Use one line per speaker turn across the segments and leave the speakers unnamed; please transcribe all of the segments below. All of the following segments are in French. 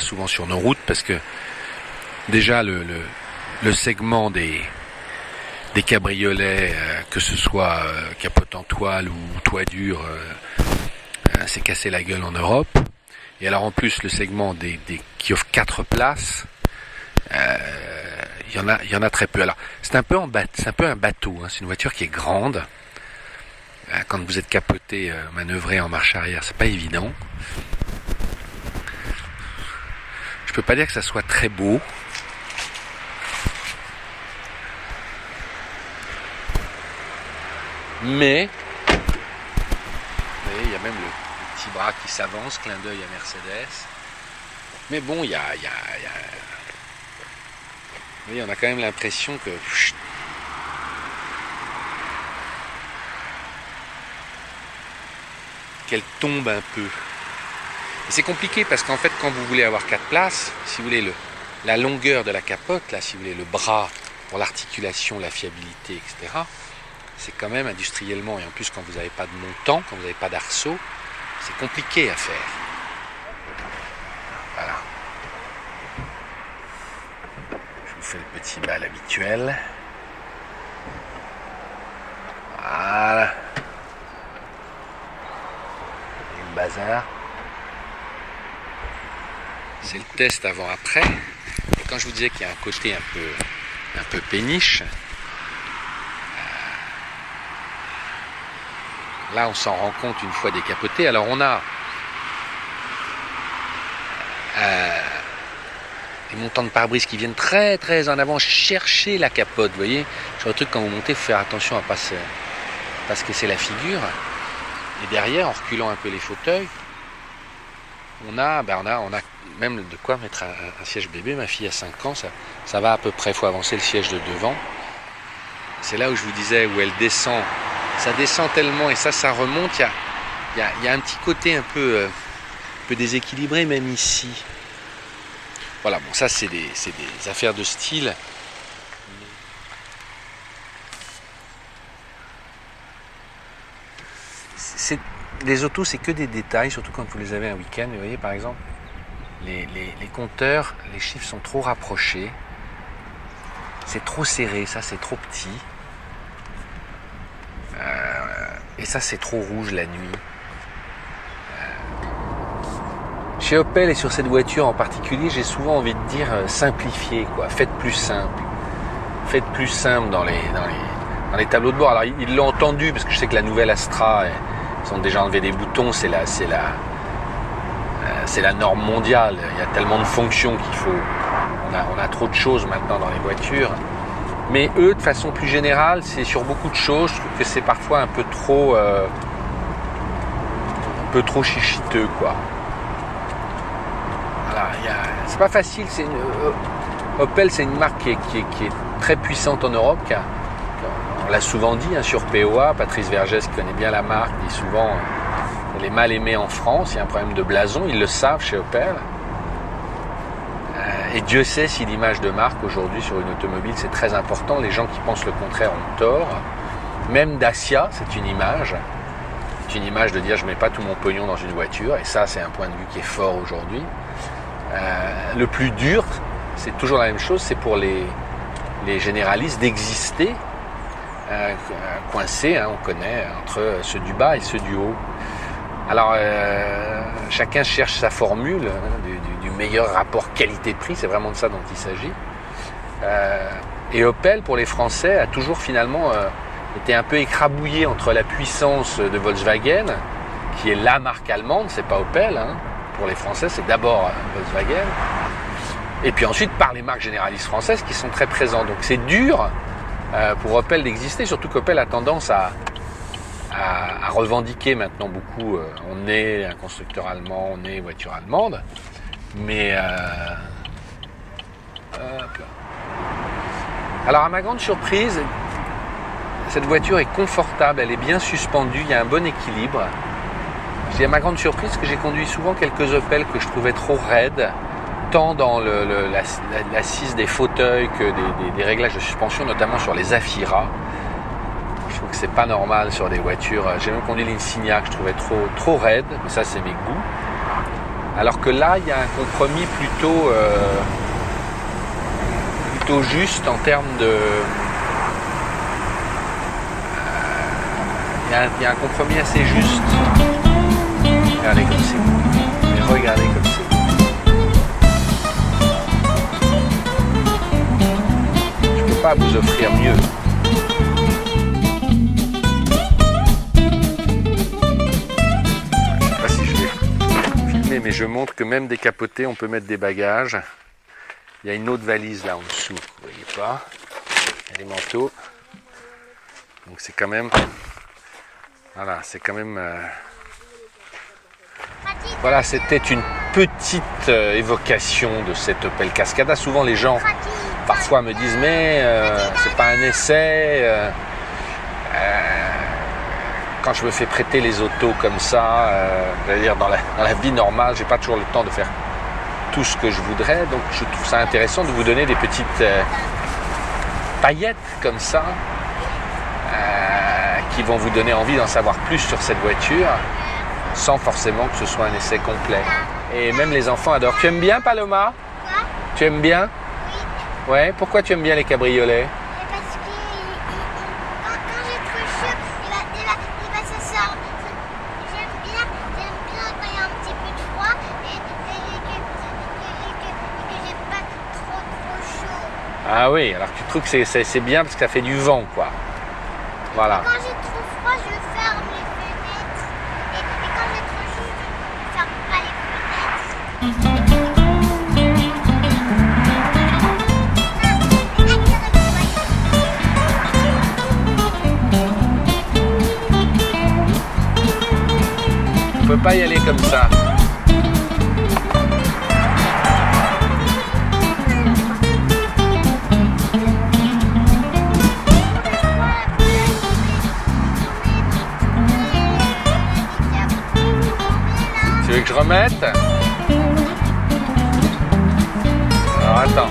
souvent sur nos routes parce que déjà le segment des cabriolets, que ce soit capote en toile ou toit dur, s'est cassé la gueule en Europe. Et alors en plus le segment qui offre 4 places, il y en a très peu. Alors c'est un peu un bateau, hein. C'est une voiture qui est grande. Quand vous êtes capoté, manœuvré en marche arrière, c'est pas évident. Je peux pas dire que ça soit très beau. Mais, vous voyez, il y a même le petit bras qui s'avance, clin d'œil à Mercedes. Mais bon, il y a... Vous voyez, on a quand même l'impression que... qu'elle tombe un peu. Et c'est compliqué parce qu'en fait, quand vous voulez avoir 4 places, si vous voulez la longueur de la capote, là, si vous voulez le bras pour l'articulation, la fiabilité, etc., c'est quand même industriellement, et en plus quand vous n'avez pas de montant, quand vous n'avez pas d'arceau, c'est compliqué à faire. Voilà. Je vous fais le petit bal habituel. Voilà. Et le bazar. C'est le test avant-après. Et quand je vous disais qu'il y a un côté un peu péniche, là, on s'en rend compte une fois décapoté. Alors, on a des montants de pare-brise qui viennent très très en avant chercher la capote. Vous voyez, sur le truc, quand vous montez, il faut faire attention à ne pas se casser la figure. Et derrière, en reculant un peu les fauteuils, on a même de quoi mettre un siège bébé. Ma fille a 5 ans, ça va à peu près. Il faut avancer le siège de devant. C'est là où je vous disais, où elle descend. Ça descend tellement et ça remonte. Il y a un petit côté un peu déséquilibré même ici. Voilà, bon, ça c'est des affaires de style. Les autos, c'est que des détails, surtout quand vous les avez un week-end. Vous voyez, par exemple, les compteurs, les chiffres sont trop rapprochés. C'est trop serré, ça c'est trop petit. Et ça c'est trop rouge la nuit. Chez Opel et sur cette voiture en particulier, j'ai souvent envie de dire simplifiez, quoi. Faites plus simple. Faites plus simple dans les tableaux de bord. Alors ils l'ont entendu parce que je sais que la nouvelle Astra, ils ont déjà enlevé des boutons, c'est la norme mondiale. Il y a tellement de fonctions qu'il faut. On a trop de choses maintenant dans les voitures. Mais eux, de façon plus générale, c'est sur beaucoup de choses. Je trouve que c'est parfois un peu trop chichiteux, quoi. Voilà, c'est pas facile. Opel, c'est une marque qui est très puissante en Europe. On l'a souvent dit, hein, sur POA. Patrice Vergès, qui connaît bien la marque, dit souvent elle est mal aimée en France. Il y a un problème de blason. Ils le savent chez Opel. Et Dieu sait si l'image de marque aujourd'hui sur une automobile c'est très important. Les gens qui pensent le contraire ont tort. Même Dacia, c'est une image. C'est une image de dire je ne mets pas tout mon pognon dans une voiture. Et ça, c'est un point de vue qui est fort aujourd'hui. Le plus dur, c'est toujours la même chose, c'est pour les généralistes d'exister coincés, hein, on connaît, entre ceux du bas et ceux du haut. Alors, chacun cherche sa formule du meilleur rapport qualité-prix, c'est vraiment de ça dont il s'agit. Et Opel, pour les Français, a toujours finalement été un peu écrabouillé entre la puissance de Volkswagen, qui est la marque allemande, c'est pas Opel, hein. Pour les Français, c'est d'abord Volkswagen, et puis ensuite par les marques généralistes françaises qui sont très présentes. Donc c'est dur pour Opel d'exister, surtout qu'Opel a tendance à revendiquer maintenant beaucoup, on est un constructeur allemand, on est voiture allemande, mais alors à ma grande surprise, cette voiture est confortable, elle est bien suspendue, il y a un bon équilibre. Je dis à ma grande surprise que j'ai conduit souvent quelques Opel que je trouvais trop raides, tant dans l'assise des fauteuils que des réglages de suspension, notamment sur les Zafira. Je trouve que c'est pas normal sur des voitures. J'ai même conduit l'Insignia que je trouvais trop raide, mais ça c'est mes goûts. Alors que là, il y a un compromis plutôt juste en termes de... Il y a un compromis assez juste. Regardez comme c'est beau. Mais regardez comme c'est beau. Je ne peux pas vous offrir mieux. Je ne sais pas si je vais filmer, mais je montre que même décapoté, on peut mettre des bagages. Il y a une autre valise là en dessous. Vous voyez pas. Il y a des manteaux. Donc c'est quand même... Voilà, c'est quand même... Voilà, c'était une petite évocation de cette Opel Cascada. Souvent les gens, parfois me disent, mais c'est pas un essai. Quand je me fais prêter les autos comme ça, c'est-à-dire dans la vie normale, j'ai pas toujours le temps de faire tout ce que je voudrais. Donc je trouve ça intéressant de vous donner des petites paillettes comme ça. Qui vont vous donner envie d'en savoir plus sur cette voiture sans forcément que ce soit un essai complet. Et même les enfants adorent. Tu aimes bien Paloma? Quoi? Tu aimes bien? Oui. Ouais, pourquoi tu aimes bien les cabriolets?
Parce que quand j'ai trop chaud, ça sort. J'aime bien quand il y a un petit peu de froid et que j'ai pas trop chaud.
Ah oui, alors tu trouves que c'est bien parce que ça fait du vent, quoi. Voilà.
Quand j'ai trop froid, je ferme les fenêtres. Et quand j'ai trop chaud, je ferme pas les
fenêtres. On peut pas y aller comme ça. Tu veux que je remette? Alors attends.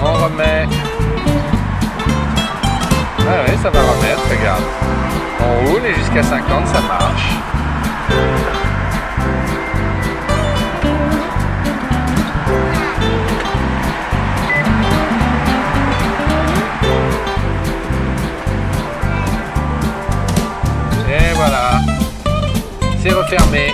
On remet. Ah oui, ça va remettre, regarde. On roule et jusqu'à 50, ça marche. Et voilà. C'est refermé.